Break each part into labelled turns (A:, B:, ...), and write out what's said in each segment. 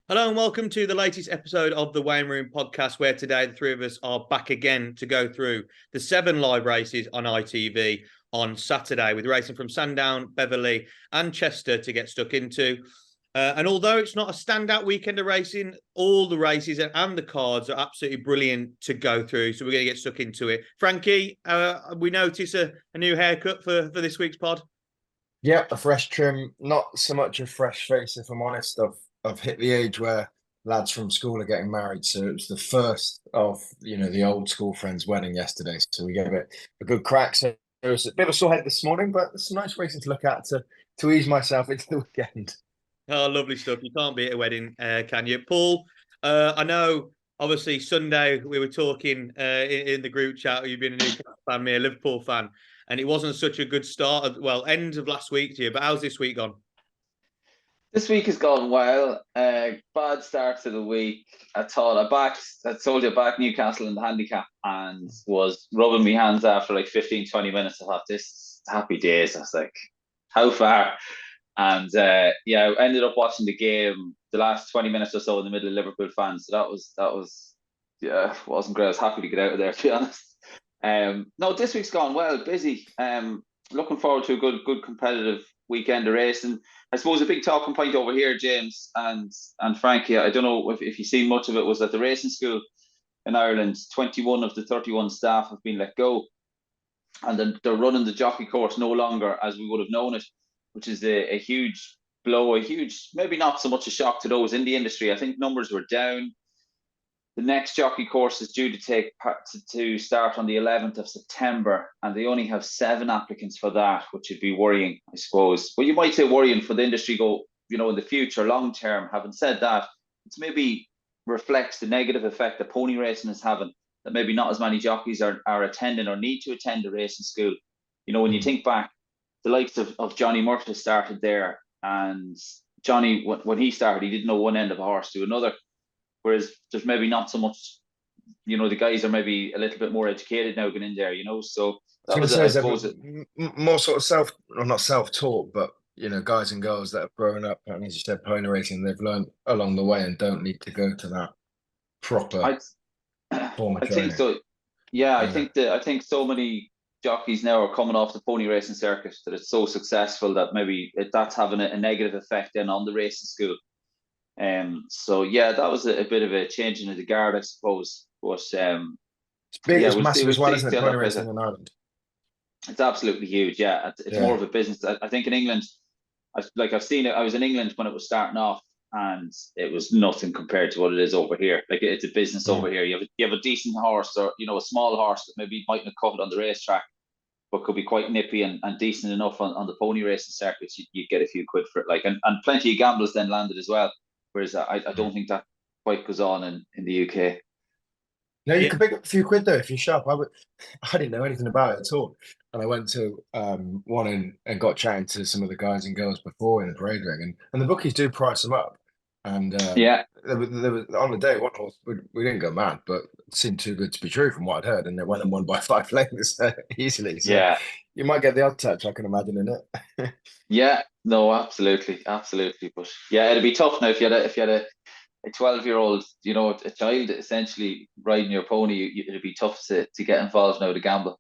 A: Hello and welcome to the latest episode of the Wayne Room podcast, where today the three of us are back again to go through the 7 live races on ITV on Saturday, with racing from Sandown, Beverly and Chester to get stuck into. And although it's not a standout weekend of racing, all the races and the cards are absolutely brilliant to go through. So we're going to get stuck into it. Frankie, we notice a new haircut for this week's pod.
B: Yeah, a fresh trim, not so much a fresh face, if I'm honest. I've hit the age where lads from school are getting married, so it was the first of the old school friend's wedding yesterday. So we gave it a good crack. So it was a bit of a sore head this morning, but it's some nice racing to look at to ease myself into the weekend.
A: Oh, lovely stuff. You can't be at a wedding, can you? Paul, I know, obviously, Sunday we were talking in the group chat. You've been a Newcastle fan, me a Liverpool fan, and it wasn't such a good start. End of last week to you, but how's this week gone?
C: This week has gone well. Bad start to the week. I told you I backed Newcastle in the handicap and was rubbing my hands after like 15, 20 minutes. I thought, this is happy days. I was like, how far? And I ended up watching the game the last 20 minutes or so in the middle of Liverpool fans. So wasn't great. I was happy to get out of there, to be honest. No, this week's gone well, busy. Looking forward to a good competitive weekend of racing. I suppose a big talking point over here, James and Frankie, I don't know if you've seen much of it, was that the racing school in Ireland, 21 of the 31 staff have been let go. And then they're running the jockey course no longer as we would have known it, which is a huge blow, maybe not so much a shock to those in the industry. I think numbers were down. The next jockey course is due to start on the 11th of September, and they only have 7 applicants for that, which would be worrying, I suppose. Well, you might say worrying for the industry in the future, long term. Having said that, it's maybe reflects the negative effect that pony racing is having, that maybe not as many jockeys are attending or need to attend a racing school. When you think back, the likes of Johnny Murtagh started there, and Johnny, when he started, he didn't know one end of a horse to another. Whereas there's maybe not so much, the guys are maybe a little bit more educated now going in there, So that was, I suppose,
B: more sort of not self-taught, but guys and girls that have grown up and, as you said, pony racing, they've learned along the way and don't need to go to that proper form of
C: I
B: training.
C: think so. Yeah, I think so many jockeys now are coming off the pony racing circuit that it's so successful that maybe that's having a negative effect then on the racing school. That was a bit of a change in the guard, I suppose. But
B: it's big, it's massive as well, isn't it? Pony racing in Ireland.
C: It's absolutely huge. Yeah, it's more of a business. I think in England, I've seen it. I was in England when it was starting off, and it was nothing compared to what it is over here. Like, it's a business over here. You have a decent horse, or a small horse that maybe might not cut it on the racetrack, but could be quite nippy and decent enough on the pony racing circuits. You get a few quid for it, and plenty of gamblers then landed as well. Whereas I don't think that quite goes on in the UK.
B: No, you could pick up a few quid though if you're sharp. I didn't know anything about it at all, and I went to one and got chatting to some of the guys and girls before in the parade ring, and the bookies do price them up. And there was on the day one horse we didn't go mad, but it seemed too good to be true from what I'd heard, and they went and won by 5 lengths easily. So you might get the odd touch, I can imagine, in it.
C: Yeah, no, absolutely. But yeah, it'd be tough now if you had a 12-year-old, a child essentially riding your pony. It'd be tough to get involved now to gamble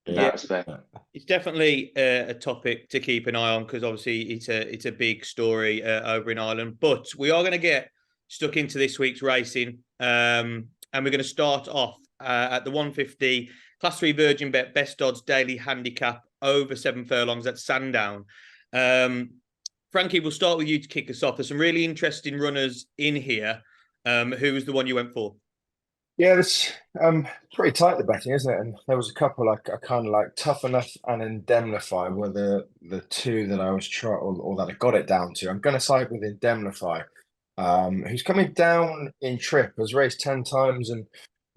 C: in that respect.
A: It's definitely a topic to keep an eye on, because obviously it's a big story over in Ireland. But we are going to get stuck into this week's racing, and we're going to start off at the 150 Class 3 Virgin Bet Best Odds Daily Handicap over 7 furlongs at Sandown. Frankie, we'll start with you to kick us off. There's some really interesting runners in here. Who was the one you went for?
B: Yeah, it's pretty tight, the betting, isn't it? And there was a couple I kind of like. Tough Enough and Indemnify were the two that I was trying, or that I got it down to. I'm going to side with Indemnify, who's coming down in trip, has raced 10 times, and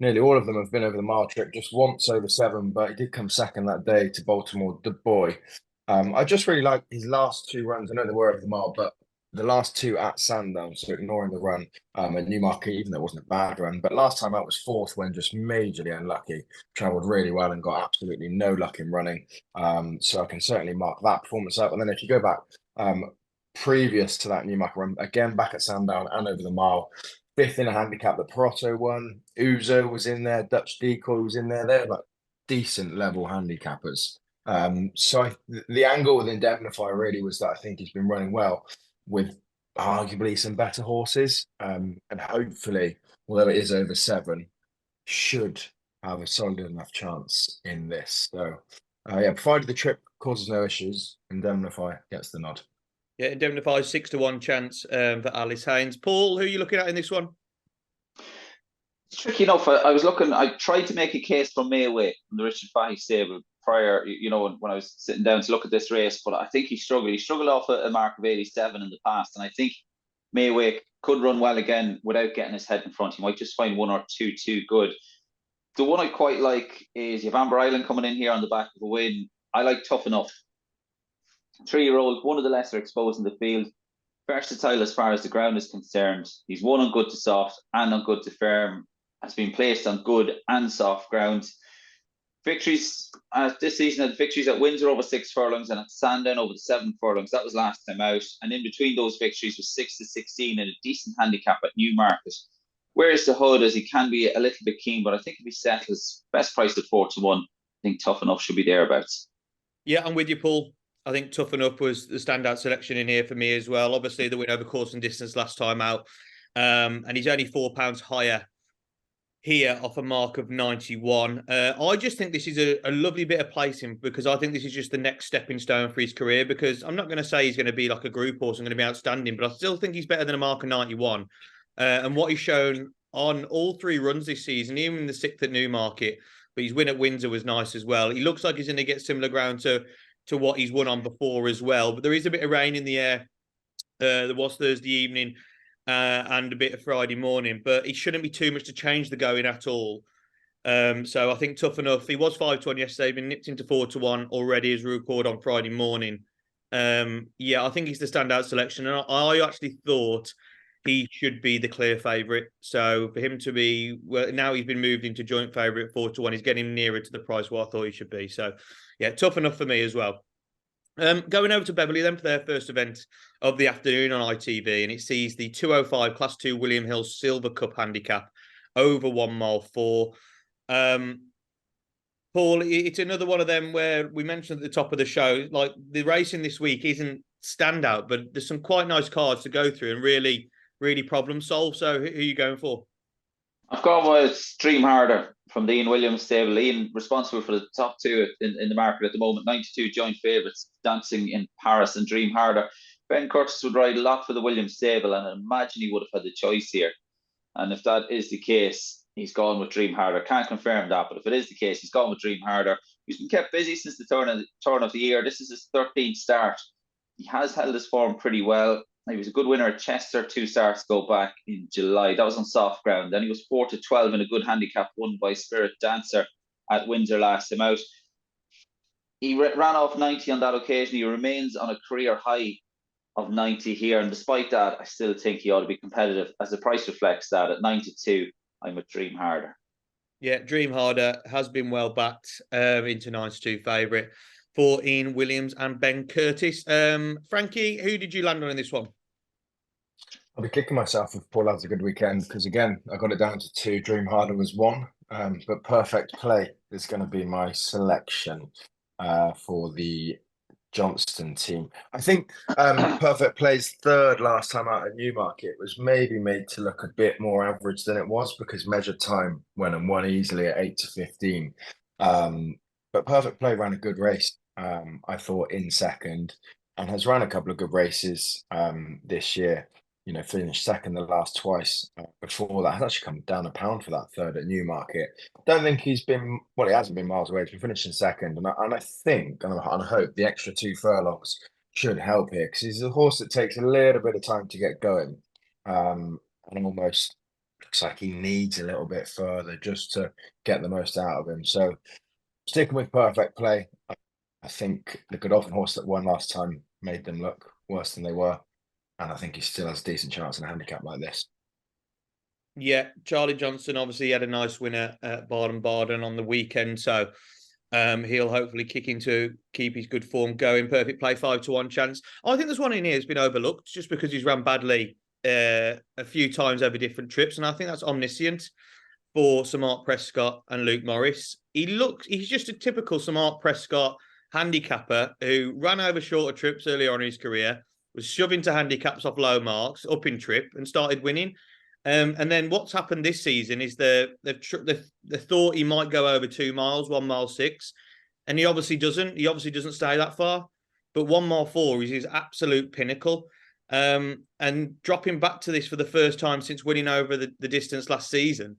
B: nearly all of them have been over the mile trip, just once over 7, but he did come second that day to Baltimore Du Bois. I just really like his last 2 runs. I know they were over the mile, but the last 2 at Sandown, so ignoring the run at Newmarket, even though it wasn't a bad run. But last time out was 4th when just majorly unlucky. Travelled really well and got absolutely no luck in running. So I can certainly mark that performance up. And then if you go back previous to that Newmarket run, again back at Sandown and over the mile. 5th in a handicap that Perotto won. Uzo was in there. Dutch Decoy was in there. They're like decent level handicappers. So the angle with Indemnify really was that I think he's been running well with arguably some better horses. And hopefully, although it is over 7, should have a solid enough chance in this. So, yeah, provided the trip causes no issues, Indemnify gets the nod.
A: Yeah, Indemnify 6-1 chance for Alice Haynes. Paul, who are you looking at in this one?
C: It's tricky enough. I tried to make a case for Mayway from the Richard Fahey stable prior, when I was sitting down to look at this race, but I think he struggled. He struggled off a mark of 87 in the past, and I think Mayway could run well again without getting his head in front. He might just find one or two too good. The one I quite like is you have Amber Island coming in here on the back of a win. I like Tough Enough. 3-year-old, one of the lesser exposed in the field. Versatile as far as the ground is concerned. He's won on good to soft and on good to firm. Has been placed on good and soft ground. Victories this season had victories at Windsor over 6 furlongs and at Sandown over the 7 furlongs. That was last time out. And in between those victories was 6-16 and a decent handicap at Newmarket. Whereas the Hood, as he can be a little bit keen, but I think if he settles best price at 4-1, I think Tough Enough should be thereabouts.
A: Yeah, I'm with you, Paul. I think Tough Enough was the standout selection in here for me as well. Obviously, the win over course and distance last time out. And he's only £4 higher here off a mark of 91. I just think this is a lovely bit of placing because I think this is just the next stepping stone for his career, because I'm not going to say he's going to be like a group horse and going to be outstanding, but I still think he's better than a mark of 91. And what he's shown on all 3 runs this season, even in the 6th at Newmarket, but his win at Windsor was nice as well. He looks like he's going to get similar ground to what he's won on before as well. But there is a bit of rain in the air. There was Thursday evening and a bit of Friday morning, but it shouldn't be too much to change the going at all. So I think Tough Enough. He was 5-1 yesterday, been nipped into 4-1 already as we record on Friday morning. Yeah, I think he's the standout selection. And I actually thought he should be the clear favourite. So for him to be, well, now he's been moved into joint favourite 4-1. He's getting nearer to the price what I thought he should be. So yeah, Tough Enough for me as well. Going over to Beverly then for their first event of the afternoon on ITV, and it sees the 205 Class 2 William Hill Silver Cup handicap over 1 mile 4. Paul, it's another one of them where we mentioned at the top of the show, like the racing this week isn't standout, but there's some quite nice cards to go through and really problem solve. So who are you going for?
C: I've gone with Dream Harder from the Ian Williams stable. Ian responsible for the top 2 in the market at the moment. 92 joint favourites, Dancing in Paris and Dream Harder. Ben Curtis would ride a lot for the Williams stable, and I imagine he would have had the choice here. And if that is the case, he's gone with Dream Harder. Can't confirm that, but if it is the case, he's gone with Dream Harder. He's been kept busy since the turn of the year. This is his 13th start. He has held his form pretty well. He was a good winner at Chester 2 starts ago back in July. That was on soft ground. Then he was 4-12 in a good handicap won by Spirit Dancer at Windsor last time out. He ran off 90 on that occasion. He remains on a career high of 90 here. And despite that, I still think he ought to be competitive as the price reflects that. At 92, I'm with Dream Harder.
A: Yeah, Dream Harder has been well backed into 92 favourite for Ian Williams and Ben Curtis. Frankie, who did you land on in this one?
B: I'll be kicking myself if Paul has a good weekend because, again, I got it down to 2. Dream Harder was 1, but Perfect Play is going to be my selection for the Johnston team. I think Perfect Play's 3rd last time out at Newmarket was maybe made to look a bit more average than it was because Measured Time went and won easily at 8-15. But Perfect Play ran a good race, I thought, in 2nd, and has run a couple of good races this year. Finished 2nd the last twice before that. Has actually come down £1 for that 3rd at Newmarket. Don't think he hasn't been miles away. He's been finishing 2nd. And I think, and I hope, the extra 2 furlongs should help here because he's a horse that takes a little bit of time to get going. And almost looks like he needs a little bit further just to get the most out of him. So sticking with Perfect Play, I think the Godolphin horse that won last time made them look worse than they were. And I think he still has a decent chance in a handicap like this.
A: Yeah, Charlie Johnson obviously had a nice winner at Baden-Baden on the weekend. So He'll hopefully kick into keep his good form going. Perfect play, 5-1 chance. I think there's one in here that's been overlooked just because he's ran badly a few times over different trips, and I think that's Omniscient for Sir Mark Prescott and Luke Morris. He's just a typical Sir Mark Prescott handicapper who ran over shorter trips early on in his career, was shoving to handicaps off low marks, up in trip, and started winning. And then what's happened this season is the thought he might go over 2 miles, 1 mile 6, and he obviously doesn't. He obviously doesn't stay that far. But 1 mile 4 is his absolute pinnacle. And dropping back to this for the first time since winning over the distance last season,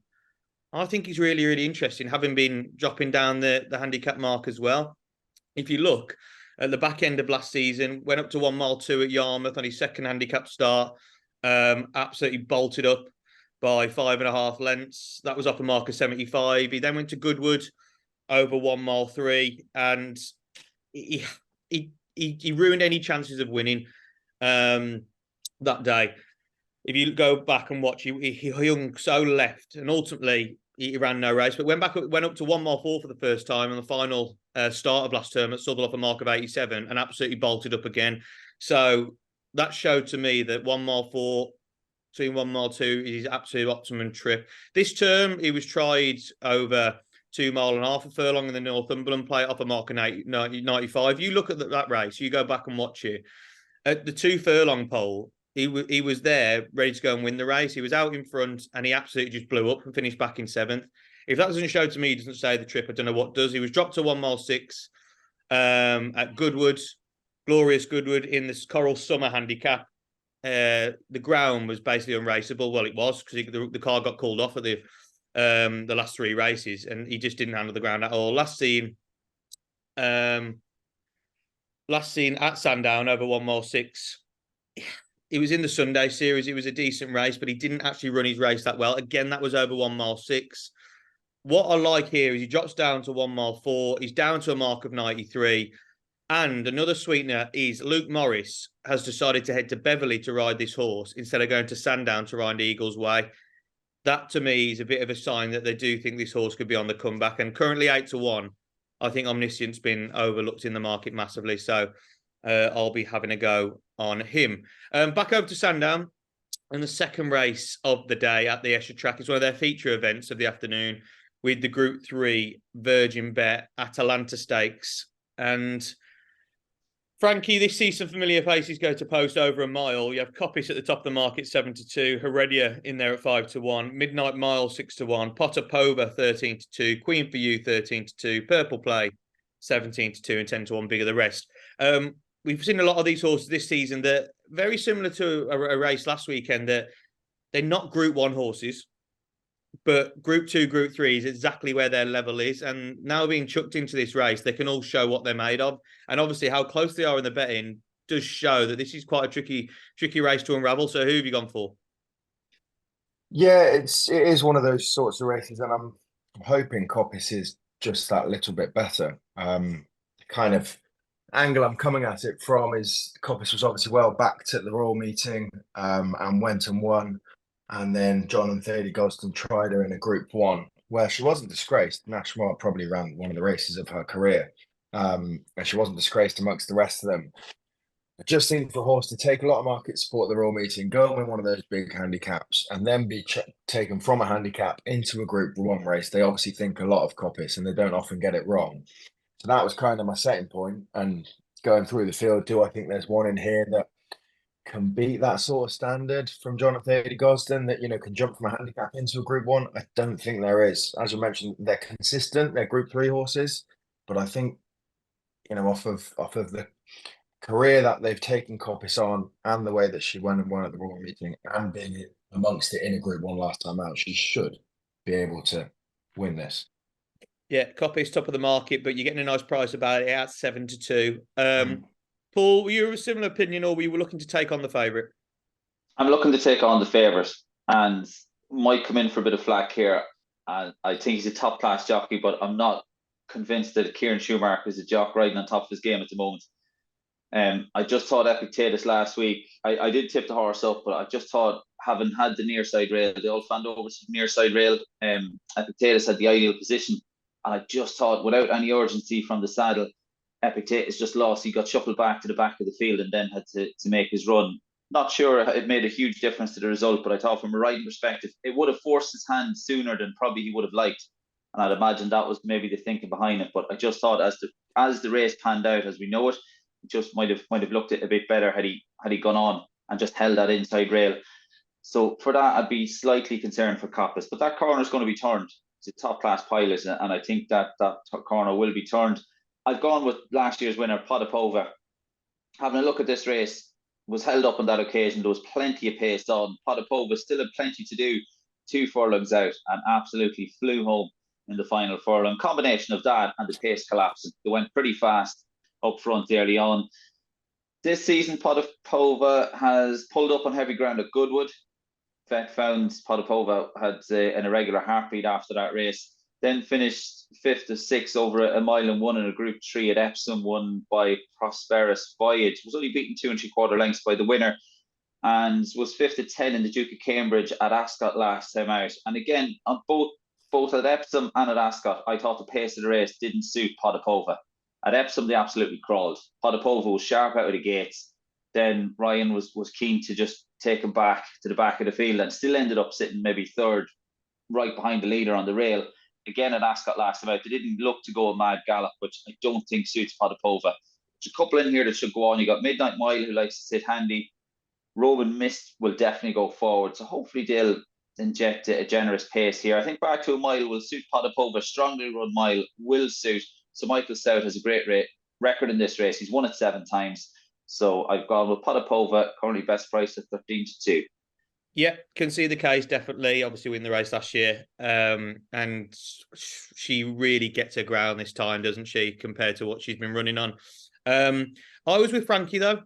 A: I think he's really, really interesting, having been dropping down the handicap mark as well. If you look at the back end of last season, went up to 1 mile 2 at Yarmouth on his second handicap start, absolutely bolted up by 5.5 lengths. That was off a mark of 75. He then went to Goodwood over 1 mile 3, and he ruined any chances of winning that day. If you go back and watch, he hung so left, and ultimately he ran no race. But went up to 1 mile 4 for the first time on the final start of last term at Southwell off a mark of 87, and absolutely bolted up again. So that showed to me that 1 mile 4 between 1 mile 2 is his absolute optimum trip. This term, he was tried over 2.5 miles a furlong in the Northumberland plate off a mark of 95. You look at that race, you go back and watch it. At the 2 furlong pole, he was there ready to go and win the race. He was out in front and he absolutely just blew up and finished back in 7th. If that doesn't show to me, he doesn't say the trip, I don't know what does. He was dropped to 1 mile 6 at Goodwood, glorious Goodwood in this Coral Summer handicap. The ground was basically unraceable. Well, it was because the car got called off at the last 3 races, and he just didn't handle the ground at all. Last seen at Sandown over 1 mile 6. It was in the Sunday series. It was a decent race, but he didn't actually run his race that well. Again, that was over 1 mile 6. What I like here is he drops down to 1 mile 4. He's down to a mark of 93. And another sweetener is Luke Morris has decided to head to Beverly to ride this horse instead of going to Sandown to ride Eagle's Way. That, to me, is a bit of a sign that they do think this horse could be on the comeback. And currently 8-1, I think Omniscient's been overlooked in the market massively. So I'll be having a go on him. Back over to Sandown. And the second race of the day at the Esher track is one of their feature events of the afternoon with the Group 3 Virgin Bet Atalanta Stakes. And Frankie, this sees some familiar faces go to post over a mile. You have Coppice at the top of the market, 7-2. Heredia in there at 5-1. Midnight Mile, 6-1. Potter Pova, 13-2. Queen for You, 13-2. Purple Play, 17-2. And 10-1, bigger the rest. We've seen a lot of these horses this season that very similar to a race last weekend, that they're not Group 1 horses, but Group 2, Group 3 is exactly where their level is. And now being chucked into this race, they can all show what they're made of. And obviously how close they are in the betting does show that this is quite a tricky race to unravel. So who have you gone for?
B: Yeah, it is one of those sorts of races, and I'm hoping Coppice is just that little bit better. Kind of angle I'm coming at it from is Coppice was obviously well backed at the Royal Meeting and went and won. And then John and Thady Gosden tried her in a Group 1 where she wasn't disgraced. National probably ran one of the races of her career, and she wasn't disgraced amongst the rest of them. It just seemed for a horse to take a lot of market support at the Royal Meeting, go and win one of those big handicaps, and then be taken from a handicap into a Group 1 race. They obviously think a lot of Coppice, and they don't often get it wrong. So that was kind of my setting point. And going through the field, do I think there's one in here that can beat that sort of standard from Jonathan Thady Gosden, that, can jump from a handicap into a Group 1? I don't think there is. As you mentioned, they're consistent. They're Group 3 horses, but I think, off of the career that they've taken Coppice on and the way that she went and won at the Royal Meeting and being amongst it in a Group 1 last time out, she should be able to win this.
A: Yeah, Coppice top of the market, but you're getting a nice price about it at 7-2. Paul, were you of a similar opinion, or were you looking to take on the favourite?
C: I'm looking to take on the favourite, and might come in for a bit of flack here. And I think he's a top class jockey, but I'm not convinced that Kieran Schumacher is a jock riding on top of his game at the moment. I just thought Epictetus last week. I did tip the horse up, but I just thought, having had the near side rail, the old Fandover near side rail, Epictetus had the ideal position. And I just thought, without any urgency from the saddle, Epictetus just lost. He got shuffled back to the back of the field and then had to make his run. Not sure it made a huge difference to the result, but I thought from a riding perspective, it would have forced his hand sooner than probably he would have liked. And I'd imagine that was maybe the thinking behind it. But I just thought as the race panned out, as we know it, just might have looked a bit better had he gone on and just held that inside rail. So for that, I'd be slightly concerned for Coppice. But that corner is going to be turned. It's a top class pilot, and I think that corner will be turned. I've gone with last year's winner, Potapova. Having a look at this race, was held up on that occasion. There was plenty of pace on. Potapova still had plenty to do, 2 furlongs out, and absolutely flew home in the final furlong. Combination of that and the pace collapsing. They went pretty fast up front early on. This season, Potapova has pulled up on heavy ground at Goodwood. Found Potapova had an irregular heartbeat after that race. Then finished 5th or 6th over a mile and 1 in a Group 3 at Epsom, won by Prosperous Voyage. Was only beaten 2 3/4 lengths by the winner, and was 5th at 10 in the Duke of Cambridge at Ascot last time out. And again, on both at Epsom and at Ascot, I thought the pace of the race didn't suit Potapova. At Epsom, they absolutely crawled. Potapova was sharp out of the gates. Then Ryan was keen to just take him back to the back of the field, and still ended up sitting maybe 3rd, right behind the leader on the rail. Again at Ascot last time out, they didn't look to go a mad gallop, which I don't think suits Potapova. There's a couple in here that should go on. You got Midnight Mile, who likes to sit handy. Roman Mist will definitely go forward. So hopefully they'll inject a generous pace here. I think Back to a Mile will suit Potapova. Strongly Run Mile will suit. So Michael Stout has a great record in this race. He's won it 7 times. So I've gone with Potapova, currently best price at 13-2.
A: Yeah, can see the case, definitely. Obviously, win the race last year. And she really gets her ground this time, doesn't she, compared to what she's been running on. I was with Frankie, though.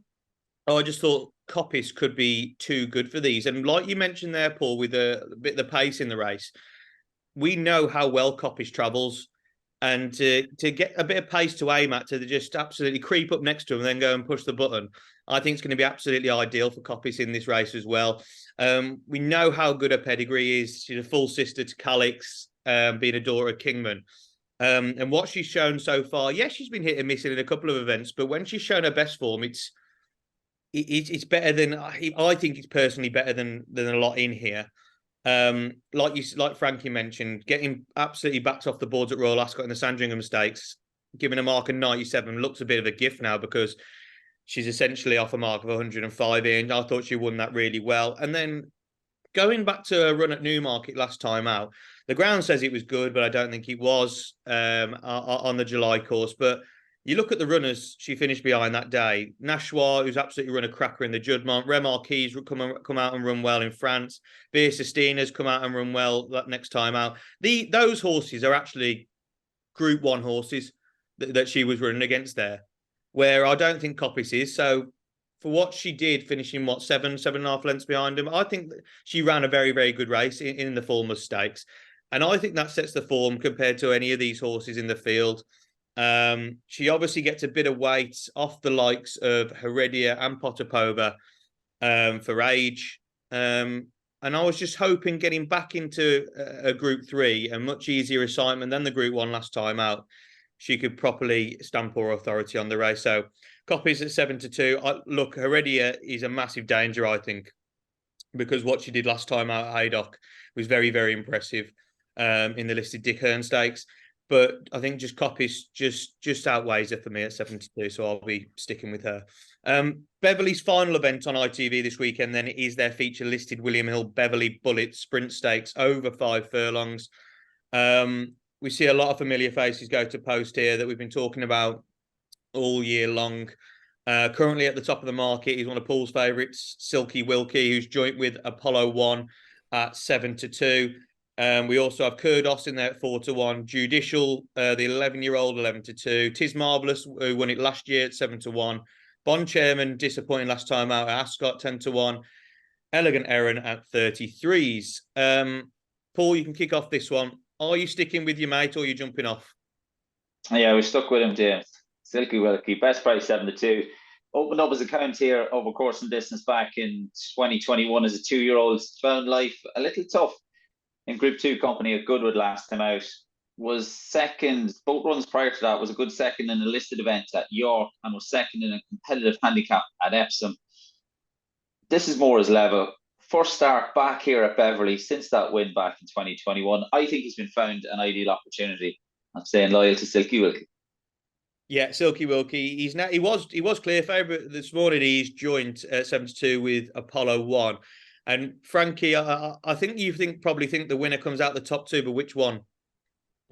A: I just thought Coppice could be too good for these. And like you mentioned there, Paul, with a bit of the pace in the race, we know how well Coppice travels. And to get a bit of pace to aim at, to just absolutely creep up next to him and then go and push the button, I think it's going to be absolutely ideal for Coppice in this race as well. We know how good her pedigree is. She's a full sister to Calix, being a daughter of Kingman. And what she's shown so far, yes, she's been hit and miss in a couple of events, but when she's shown her best form, it's better than, I think it's personally better than a lot in here. Like Frankie mentioned, getting absolutely backed off the boards at Royal Ascot in the Sandringham Stakes, giving a mark of 97 looks a bit of a gift now, because she's essentially off a mark of 105 in. I thought she won that really well. And then going back to her run at Newmarket last time out, the ground says it was good, but I don't think it was on the July course. But you look at the runners she finished behind that day. Nashwa, who's absolutely run a cracker in the Juddmonte. Remarquis come out and run well in France. Beer Sistina's come out and run well that next time out. Those horses are actually Group 1 horses that she was running against there, where I don't think Coppice is. So for what she did, finishing, 7.5 lengths behind him, I think that she ran a very, very good race in the Falmouth Stakes. And I think that sets the form compared to any of these horses in the field. She obviously gets a bit of weight off the likes of Heredia and Potapova for age. And I was just hoping getting back into a Group 3, a much easier assignment than the Group 1 last time out, she could properly stamp her authority on the race. So Coppice at 7-2. Look, Heredia is a massive danger, I think, because what she did last time out at Haydock was very, very impressive in the listed Dick Hearn Stakes. But I think just Coppice just outweighs her for me at 7-2, so I'll be sticking with her. Beverly's final event on ITV this weekend, then, it is their feature listed William Hill Beverly Bullet Sprint Stakes over 5 furlongs. We see a lot of familiar faces go to post here that we've been talking about all year long. Currently at the top of the market, he's one of Paul's favourites, Silky Wilkie, who's joint with Apollo 1 at 7-2. We also have Kurdos in there at 4-1. Judicial, the 11-year-old, 11-2. Tis Marvellous, who won it last year at 7-1. Bond Chairman, disappointing last time out at Ascot, 10-1. Elegant Erin at 33s. Paul, you can kick off this one. Are you sticking with your mate, or are you jumping off?
C: Yeah, we're stuck with him, James. Silky Wilkie, best price 7-2. Opened up his account here over course and distance back in 2021 as a 2-year-old. Found life a little tough in Group 2 company at Goodwood last time out. was second, both runs prior to that, was a good second in a listed event at York and was second in a competitive handicap at Epsom. This is more his level. First start back here at Beverly since that win back in 2021. I think he's been found an ideal opportunity. I'm staying loyal to Silky Wilkie.
A: Yeah, Silky Wilkie. He was clear favourite this morning. He's joined at 7-2 with Apollo 1. And Frankie, I think you probably think the winner comes out the top two, but which one?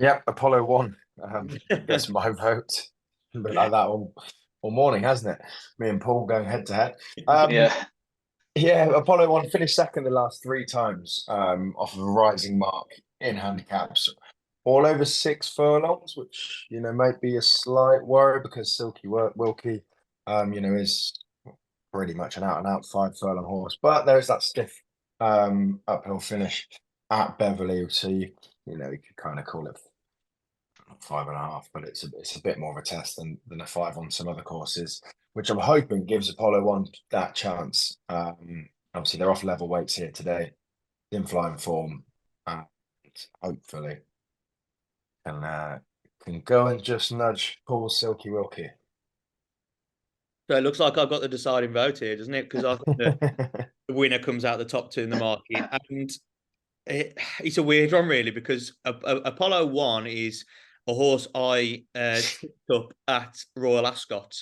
B: Yep, Apollo 1. Gets my vote. Been like that all morning, hasn't it? Me and Paul going head to head.
C: Yeah.
B: Yeah, Apollo 1 finished second the last 3 times off of a rising mark in handicaps. All over 6 furlongs, which, might be a slight worry because Silky Wilkie, is pretty much an out-and-out 5 furlong horse. But there's that stiff uphill finish at Beverly, so you could kind of call it 5.5, but it's a bit more of a test than a 5 on some other courses, which I'm hoping gives Apollo 1 that chance. Obviously, they're off level weights here today, in flying form, and hopefully can go and just nudge Paul Silky Wilkie.
A: So it looks like I've got the deciding vote here, doesn't it? Because I've got the winner comes out the top two in the market, and it's a weird one really because Apollo 1 is a horse I picked up at Royal Ascot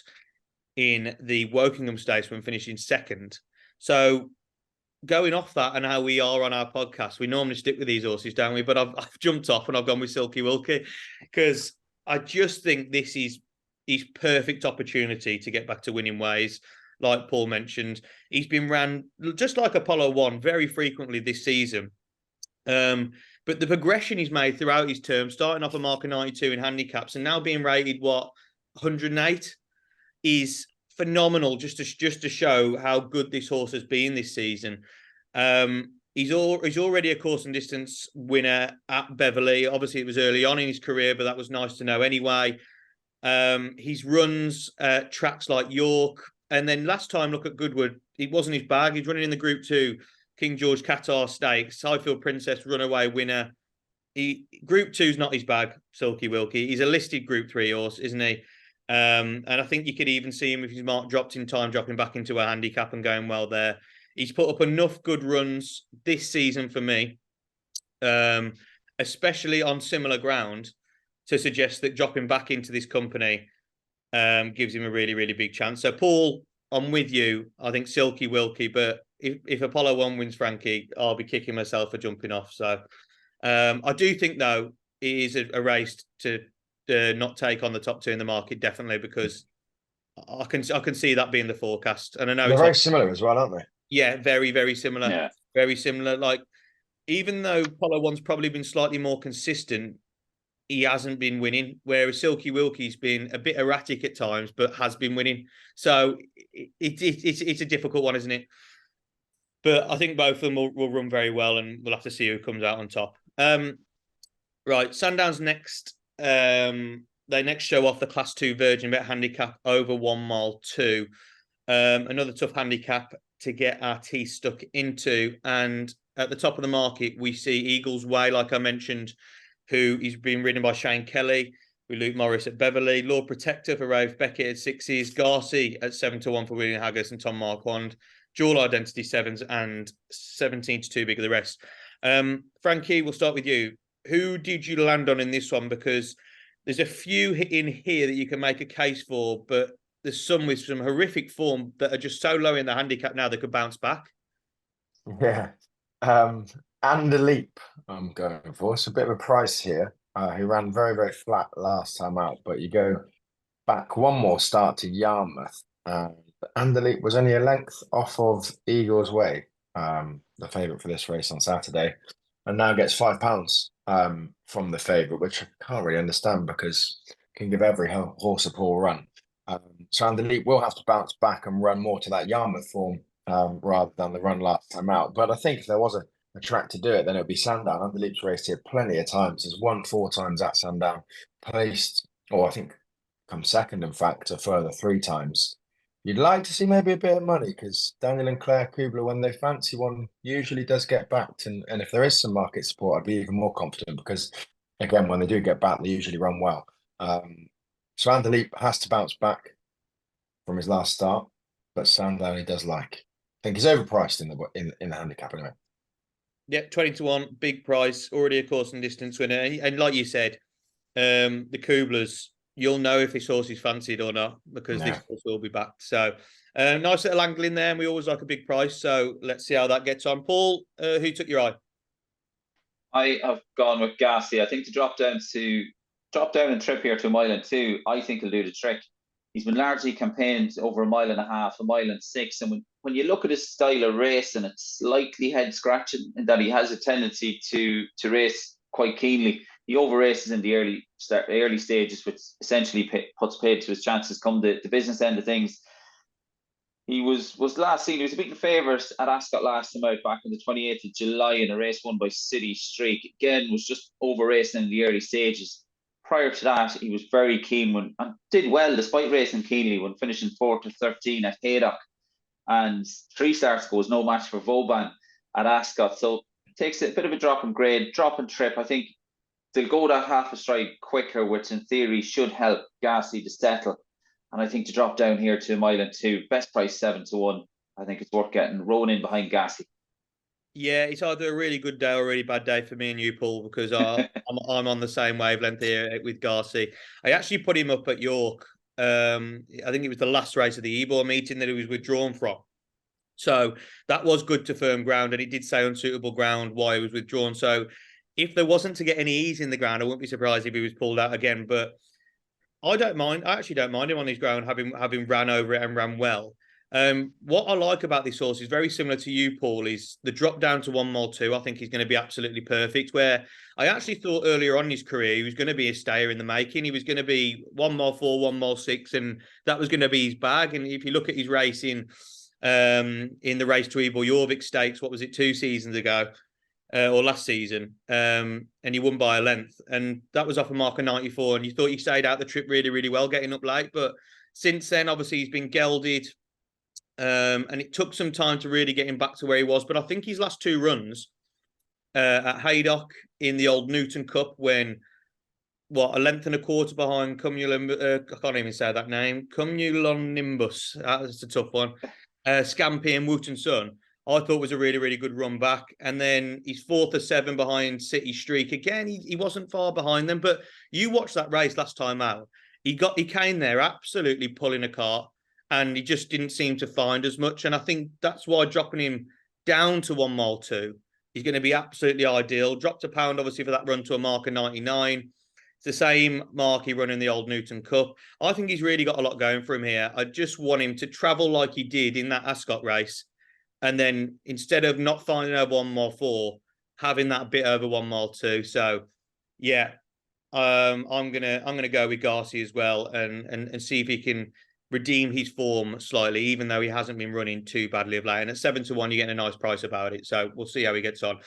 A: in the Wokingham Stakes when finishing second. So going off that and how we are on our podcast, we normally stick with these horses, don't we? But I've jumped off and I've gone with Silky Wilkie because I just think this is his perfect opportunity to get back to winning ways. Like Paul mentioned, he's been ran just like Apollo 1 very frequently this season. But the progression he's made throughout his term, starting off a mark of 92 in handicaps and now being rated 108, is phenomenal. Just to show how good this horse has been this season. He's already a course and distance winner at Beverly. Obviously, it was early on in his career, but that was nice to know anyway. His runs tracks like York, and then last time look at Goodwood, it wasn't his bag. He's running in the Group 2 King George Qatar Stakes, Highfield Princess runaway winner. Group 2's not his bag, Silky Wilkie. He's a listed Group 3 horse, isn't he? And I think you could even see him if his mark dropped in time, dropping back into a handicap and going well there. He's put up enough good runs this season for me, especially on similar ground, to suggest that dropping back into this company gives him a really, really big chance. So, Paul, I'm with you. I think Silky Wilkie, but if Apollo 1 wins, Frankie, I'll be kicking myself for jumping off. So I do think, though, it is a race to not take on the top two in the market, definitely, because I can see that being the forecast. And I know
B: they're very similar as well, aren't they?
A: Yeah, very, very similar.
C: Yeah.
A: Very similar. Like, even though Apollo 1's probably been slightly more consistent, he hasn't been winning, whereas Silky Wilkie's been a bit erratic at times, but has been winning. So it's a difficult one, isn't it? But I think both of them will run very well, and we'll have to see who comes out on top. Right, Sandown's next. They next show off the Class 2 Virgin Bet handicap over 1 mile 2. Another tough handicap to get our teeth stuck into. And at the top of the market, we see Eagles Way, like I mentioned, who is being ridden by Shane Kelly, with Luke Morris at Beverly, Lord Protector for Rafe Beckett at 6s, Garci at 7-1 for William Haggis and Tom Marquand, Dual Identity 7s, and 17-2 big of the rest. Frankie, we'll start with you. Who did you land on in this one? Because there's a few in here that you can make a case for, but there's some with some horrific form that are just so low in the handicap now they could bounce back.
B: Yeah. And the leap I'm going for. It's a bit of a price here. He ran very, very flat last time out, but you go back one more start to Yarmouth. And the leap was only a length off of Eagles Way, the favourite for this race on Saturday, and now gets £5 from the favourite, which I can't really understand because can give every horse a poor run. So And the leap will have to bounce back and run more to that Yarmouth form rather than the run last time out. But I think if there was a track to do it, then it would be Sandown. And the leap's raced here plenty of times. Has won 4 times at Sandown, placed, or I think come second, in fact, a further 3 times. You'd like to see maybe a bit of money because Daniel and Claire Kubler, when they fancy one, usually does get backed. And if there is some market support, I'd be even more confident because again, when they do get back, they usually run well. So Anderleep has to bounce back from his last start, but Sandown he does like. I think he's overpriced in the handicap anyway.
A: Yeah, 20-1, big price, already a course and distance winner. And like you said, the Kublers, you'll know if this horse is fancied or not because this horse will be backed. So nice little angle in there, and we always like a big price. So let's see how that gets on. Paul, who took your eye?
C: I have gone with Gassi. I think to drop down and trip here to 1.2 miles, I think he'll do the trick. He's been largely campaigned over 1.5 miles, 1.6 miles. And when you look at his style of racing, it's slightly head scratching in that he has a tendency to race quite keenly. He over races in the early stages, which essentially puts paid to his chances come the business end of things. He was last seen. He was a beaten favourite at Ascot last time out back on the 28th of July in a race won by City Streak. Again, was just over racing in the early stages. Prior to that, he was very keen and did well despite racing keenly when finishing 4th to 13 at Haydock. And 3 starts ago was no match for Vauban at Ascot. So it takes a bit of a drop in grade, drop in trip. I think they'll go that half a stride quicker, which in theory should help Gasly to settle. And I think to drop down here to 1.2 miles, best price 7-1. I think it's worth getting rolling in behind Gasly.
A: Yeah, it's either a really good day or a really bad day for me and you, Paul, because I'm on the same wavelength here with Garcia. I actually put him up at York. I think it was the last race of the Ebor meeting that he was withdrawn from. So that was good to firm ground, and it did say unsuitable ground why he was withdrawn. So if there wasn't to get any ease in the ground, I wouldn't be surprised if he was pulled out again. But I don't mind. I actually don't mind him on his ground, having ran over it and ran well. What I like about this horse is very similar to you, Paul, is the drop down to 1 mile 2. I think he's going to be absolutely perfect. Where I actually thought earlier on in his career, he was going to be a stayer in the making. He was going to be 1 mile 4, 1 mile 6, and that was going to be his bag. And if you look at his racing in the race to Ebor Jorvik Stakes, what was it, 2 seasons ago? Or last season, and he won by a length, and that was off a mark of 94. And you thought he stayed out the trip really, really well, getting up late. But since then, obviously, he's been gelded, and it took some time to really get him back to where he was. But I think his last 2 runs at Haydock in the old Newton Cup, when a length and a quarter behind I can't even say that name, Cumulonimbus. That's a tough one. Scampi and Wooten Sun, I thought was a really, really good run back. And then he's 4th or 7 behind City Streak. Again, he wasn't far behind them. But you watched that race last time out. He came there absolutely pulling a cart, and he just didn't seem to find as much. And I think that's why dropping him down to 1 mile 2 is going to be absolutely ideal. Dropped a pound, obviously, for that run to a mark of 99. It's the same mark he run in the old Newton Cup. I think he's really got a lot going for him here. I just want him to travel like he did in that Ascot race. And then instead of not finding over 1 mile 4, having that bit over 1 mile 2. So yeah, I'm gonna go with Garcia as well, and see if he can redeem his form slightly, even though he hasn't been running too badly of late. And at 7-1, you're getting a nice price about it. So we'll see how he gets on.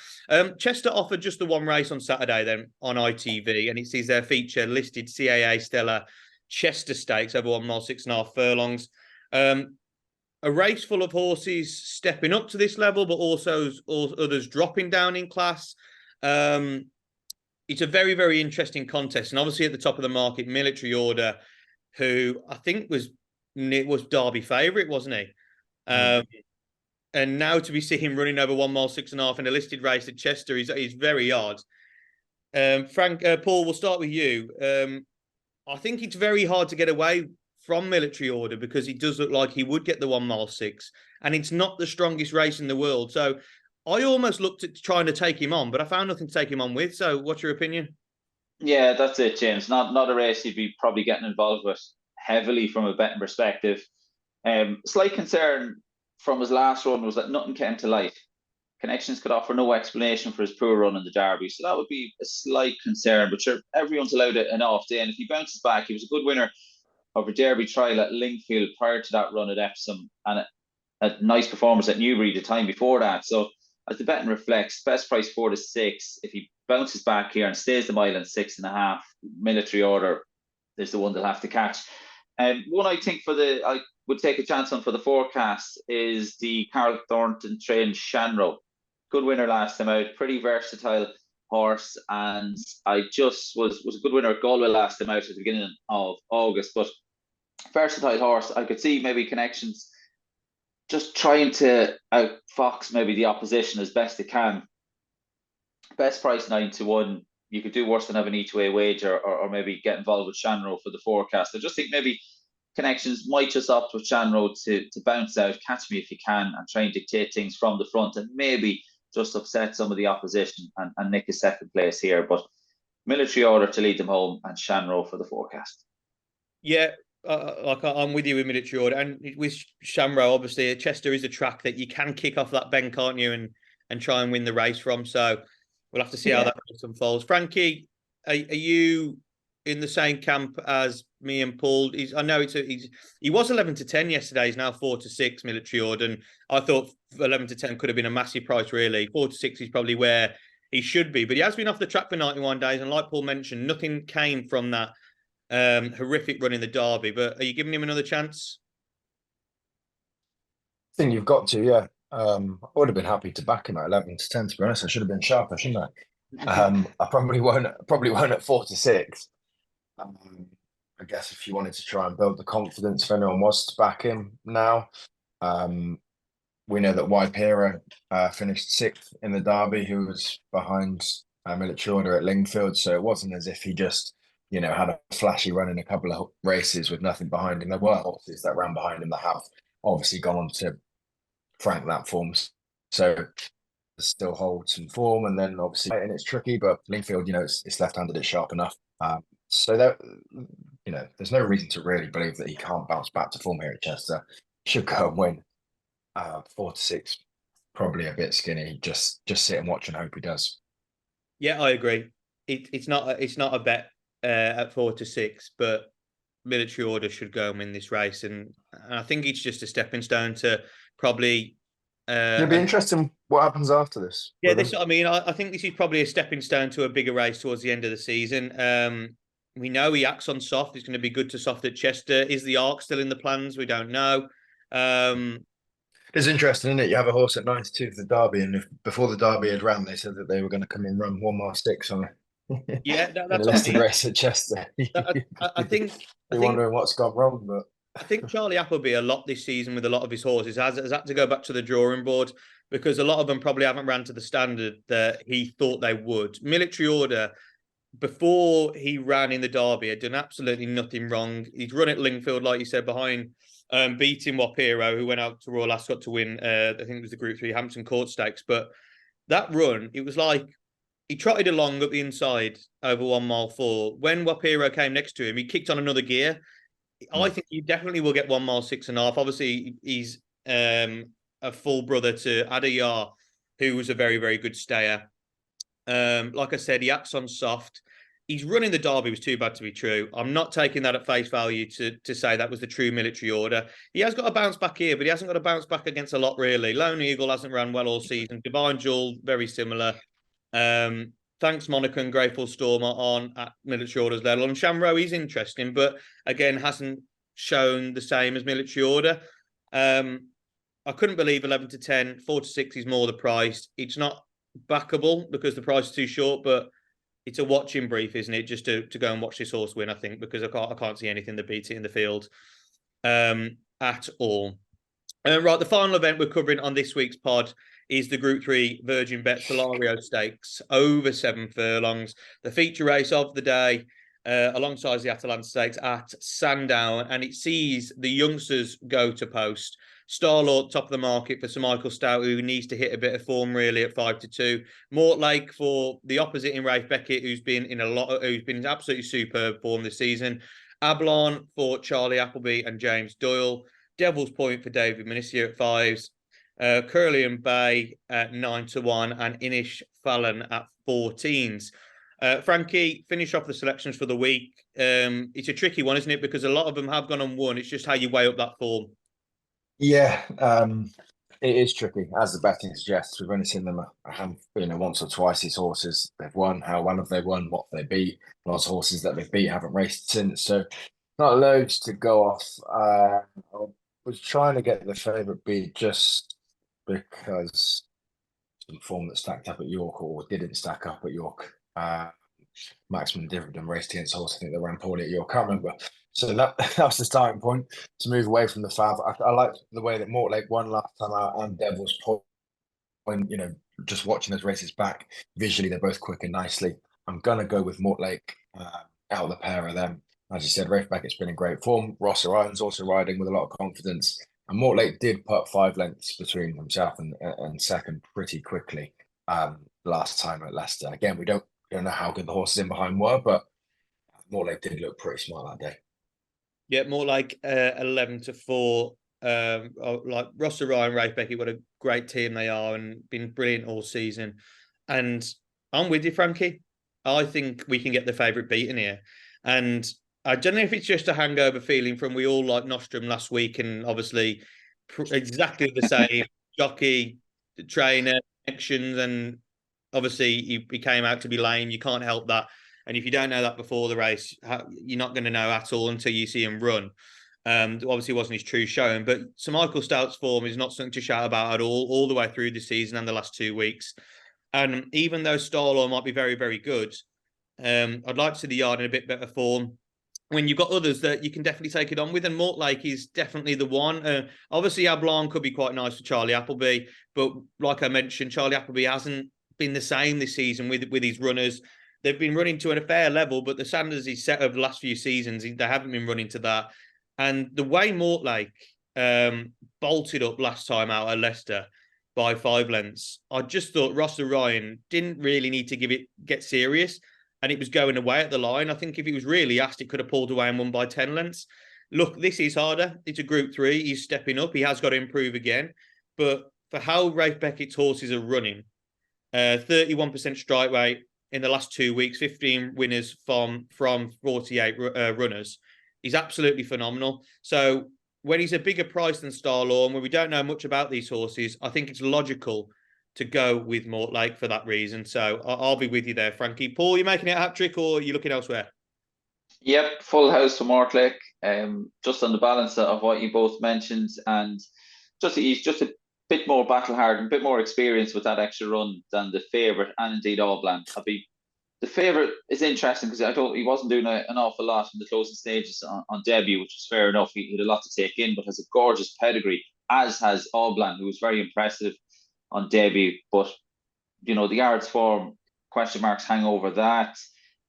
A: Chester offered just the 1 race on Saturday then on ITV, and it sees their feature listed CAA Stella Chester Stakes over 1 mile 6.5 furlongs. A race full of horses stepping up to this level, but also others dropping down in class. It's a very, very interesting contest. And obviously at the top of the market, Military Order, who I think was Derby favourite, wasn't he? And now to be seeing him running over 1 mile 6.5 in a listed race at Chester is very odd. Paul, we'll start with you. I think it's very hard to get away from Military Order because he does look like he would get the 1 mile 6, and it's not the strongest race in the world. So I almost looked at trying to take him on, but I found nothing to take him on with. So what's your opinion?
C: Yeah, that's it, James. Not a race you'd be probably getting involved with heavily from a betting perspective. Slight concern from his last run was that nothing came to light. Connections could offer no explanation for his poor run in the Derby, so that would be a slight concern. But sure, everyone's allowed an off day, and if he bounces back, he was a good winner of a Derby trial at Lingfield prior to that run at Epsom, and a nice performance at Newbury the time before that. So as the betting reflects, best price 4-6. If he bounces back here and stays the mile in 6.5, Military Order is the one they'll have to catch. One I think I would take a chance on for the forecast is the Carl Thornton trained Shanroe. Good winner last time out, pretty versatile. horse, and I just was a good winner at Galway last time out at the beginning of August. But versatile horse, I could see maybe connections just trying to outfox maybe the opposition as best it can. Best price 9-1. You could do worse than have an E2A wager, or maybe get involved with Shanroe for the forecast. I just think maybe connections might just opt with Shanroe to bounce out, catch me if you can, and try and dictate things from the front, and maybe just upset some of the opposition and nick a second place here. But Military Order to lead them home, and Shanroe for the forecast.
A: Yeah, like I'm with you with Military Order, and with Shamrow, obviously, Chester is a track that you can kick off that bend, can't you, and try and win the race from. So we'll have to see how that unfolds. Frankie, are you in the same camp as me and Paul? I know he was 11-10 yesterday. He's now 4-6 Military Order, and I thought 11-10 could have been a massive price. Really, 4-6 is probably where he should be, but he has been off the track for 91 days, and like Paul mentioned, nothing came from that horrific run in the Derby. But are you giving him another chance?
B: I think you've got to, yeah. I would have been happy to back him at 11-10. To be honest, I should have been sharper, shouldn't I? I probably won't at 4-6. I guess if you wanted to try and build the confidence, if anyone was to back him now, we know that Waipera finished 6th in the Derby, who was behind Military Order at Lingfield. So it wasn't as if he just, had a flashy run in a couple of races with nothing behind him. There were horses that ran behind him that have obviously gone on to frank that form. So still hold some form, and then obviously, and it's tricky, but Lingfield, it's left-handed, it's sharp enough. So that, there's no reason to really believe that he can't bounce back to form here at Chester. Should go and win. 4-6, probably a bit skinny. Just sit and watch and hope he does.
A: Yeah, I agree. It's not a bet at 4-6, but Military Order should go and win this race, and I think it's just a stepping stone to probably.
B: It'll be interesting what happens after this.
A: Yeah, I think this is probably a stepping stone to a bigger race towards the end of the season. We know he acts on soft. It's going to be good to soft at Chester. Is the Arc still in the plans? We don't know.
B: It's interesting, isn't it? You have a horse at 92 for the Derby, and before the Derby had ran, they said that they were going to come and run 1 mile 6 on
A: that's
B: a listed race at Chester.
A: I think
B: you're wondering what's gone wrong, but
A: I think Charlie Appleby a lot this season with a lot of his horses has had to go back to the drawing board, because a lot of them probably haven't ran to the standard that he thought they would. Military Order, before he ran in the Derby, had done absolutely nothing wrong. He's run at Lingfield, like you said, behind beating Wapiro, who went out to Royal Ascot to win, I think it was the Group 3 Hampton Court Stakes. But that run, it was like he trotted along up the inside over 1 mile 4. When Wapiro came next to him, he kicked on another gear. I think he definitely will get 1 mile 6.5. Obviously, he's a full brother to Adayar, who was a very, very good stayer. Like I said, he acts on soft. He's running the Derby was too bad to be true. I'm not taking that at face value to say that was the true Military Order. He has got a bounce back here, but he hasn't got a bounce back against a lot, really. Lone Eagle hasn't run well all season. Divine Jewel, very similar. Thanks, Monica and Grateful Storm are on at Military Order's level. And Shamrow is interesting, but again, hasn't shown the same as Military Order. I couldn't believe 11-10, 4-6 is more the price. It's not backable because the price is too short, but it's a watching brief, isn't it? Just to go and watch this horse win, I think, because I can't see anything that beats it in the field at all. Right, the final event we're covering on this week's pod is the Group 3 Virgin Bet Solario Stakes over 7 furlongs. The feature race of the day alongside the Atalanta Stakes at Sandown, and it sees the youngsters go to post. Starlord top of the market for Sir Michael Stout, who needs to hit a bit of form really at 5-2. Mortlake for the opposite in Rafe Beckett, who's been in absolutely superb form this season. Ablon for Charlie Appleby and James Doyle. Devil's Point for David Minicia at 5s. Curly and Bay at 9-1, and Inish Fallon at 14s. Frankie, finish off the selections for the week. It's a tricky one, isn't it? Because a lot of them have gone and won. It's just how you weigh up that form.
B: Yeah, it is tricky. As the betting suggests, we've only seen them once or twice. These horses, they've won. How well have they won? What they beat? Lots of horses that they've beat haven't raced since. So not loads to go off. I was trying to get the favourite beat just because some form that stacked up at York or didn't stack up at York. Maximum dividend raced against horse. I think they ran poorly at York. I can't remember. So that was the starting point to move away from the Fav. I liked the way that Mortlake won last time out and Devil's Point. Just watching those races back visually, they're both quick and nicely. I'm gonna go with Mortlake out of the pair of them. As you said, Rafe Beckett's been in great form. Ross Orion's also riding with a lot of confidence. And Mortlake did put 5 lengths between himself and second pretty quickly last time at Leicester. Again, we don't know how good the horses in behind were, but Mortlake did look pretty smart that day.
A: Yeah, more like 11-4. Like Ross Orion, Rafe Beckett, what a great team they are and been brilliant all season. And I'm with you, Frankie. I think we can get the favourite beaten here. And I don't know if it's just a hangover feeling from we all like Nostrum last week and obviously exactly the same jockey, the trainer, connections, and obviously he came out to be lame. You can't help that. And if you don't know that before the race, you're not going to know at all until you see him run. Obviously, it wasn't his true showing, but Sir Michael Stout's form is not something to shout about at all the way through the season and the last 2 weeks. And even though Starlaw might be very, very good, I'd like to see the yard in a bit better form. When you've got others that you can definitely take it on with, and Mortlake is definitely the one. Obviously, Ablon could be quite nice for Charlie Appleby, but like I mentioned, Charlie Appleby hasn't been the same this season with his runners. They've been running to a fair level, but the Sanders he's set over the last few seasons, they haven't been running to that. And the way Mortlake bolted up last time out at Leicester by 5 lengths, I just thought Ross Orion didn't really need to get serious, and it was going away at the line. I think if he was really asked, it could have pulled away and won by 10 lengths. Look, this is harder. It's a Group 3. He's stepping up. He has got to improve again. But for how Rafe Beckett's horses are running, 31% strike rate in the last 2 weeks, 15 winners from 48 runners. He's absolutely phenomenal. So when he's a bigger price than Starlaw, and when we don't know much about these horses, I think it's logical to go with Mortlake for that reason. So I'll be with you there, Frankie. Paul, you making it a hat-trick or are you looking elsewhere?
C: Yep, full house for Mortlake. Just on the balance of what you both mentioned, and he's just a bit more battle hardened, a bit more experience with that extra run than the favourite, and indeed Allbland. The favourite is interesting because he wasn't doing an awful lot in the closing stages on debut, which was fair enough. He had a lot to take in, but has a gorgeous pedigree, as has Allbland, who was very impressive on debut. But the yards form question marks hang over that.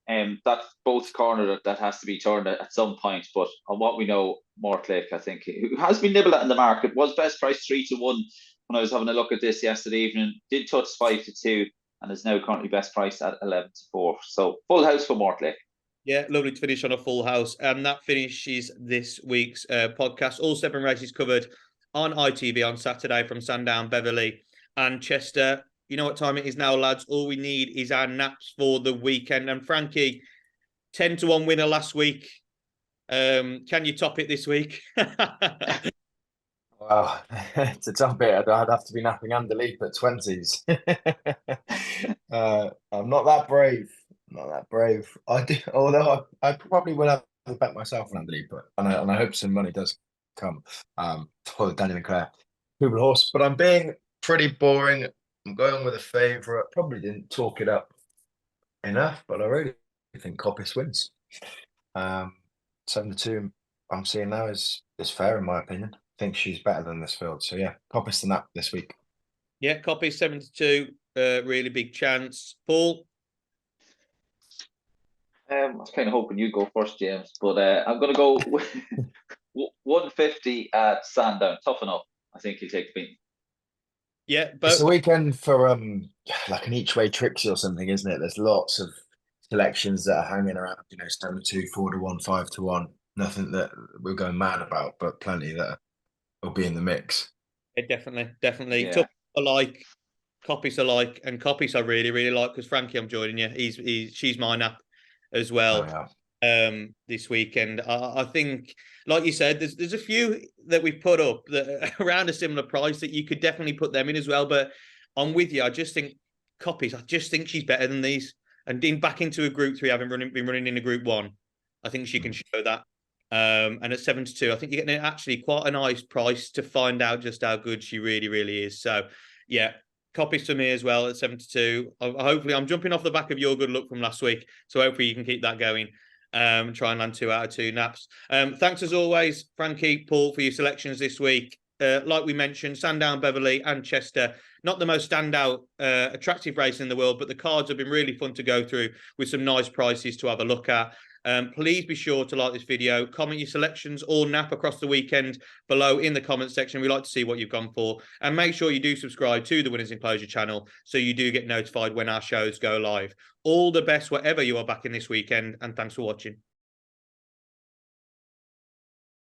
C: That's both corner that has to be turned at some point. But on what we know, Mortlake, I think, who has been nibbled at in the market, was best priced 3-1 when I was having a look at this yesterday evening. Did touch 5-2 and is now currently best priced at 11-4. So full house for Mortlake.
A: Yeah, lovely to finish on a full house. And that finishes this week's podcast. All 7 races covered on ITV on Saturday from Sandown, Beverly and Chester. You know what time it is now, lads. All we need is our naps for the weekend. And Frankie, 10-1 winner last week. Can you top it this week?
B: Wow, to top it, I'd have to be napping Andy Leap at 20s. I'm not that brave. Not that brave. I do, although I probably will have to bet myself on Andy Leap, and I hope some money does come for the Danny Leclerc Kubel horse. But I'm being pretty boring. I'm going with a favourite. Probably didn't talk it up enough, but I really think Coppice wins. 7-2 I'm seeing now is fair in my opinion. I think she's better than this field. So yeah, Coppice than that this week.
A: Yeah, Coppice 7-2, really big chance. Paul?
C: I was kind of hoping you'd go first, James, but I'm going to go with 150 at Sandown. Tough enough. I think he'll take the beat.
B: Yeah, but it's a weekend for like an each way Trixie or something, isn't it? There's lots of selections that are hanging around, 7-2, 4-1, 5-1. Nothing that we're going mad about, but plenty that will be in the mix.
A: Yeah, definitely. Yeah. Tough alike, Coppice alike, and Coppice I really, really like because Frankie, I'm joining you. She's my nap as well.
B: Oh, yeah.
A: This weekend. I think, like you said, there's a few that we've put up that are around a similar price that you could definitely put them in as well. But I'm with you. I just think Coppice, I just think she's better than these. And back into a Group 3, having been running in a Group 1, I think she can show that. And at 7-2, I think you're getting actually quite a nice price to find out just how good she really, really is. So, yeah, Copies to me as well at 72. Hopefully, I'm jumping off the back of your good luck from last week. So hopefully you can keep that going. Try and land 2 out of 2 naps. Thanks as always, Frankie, Paul, for your selections this week. Like we mentioned, Sandown, Beverly and Chester, not the most standout, attractive race in the world, but the cards have been really fun to go through with some nice prices to have a look at. Please be sure to like this video, comment your selections or nap across the weekend below in the comment section. We like to see what you've gone for, and make sure you do subscribe to the Winners Enclosure channel so you do get notified when our shows go live. All the best whatever you are backing this weekend, and thanks for watching.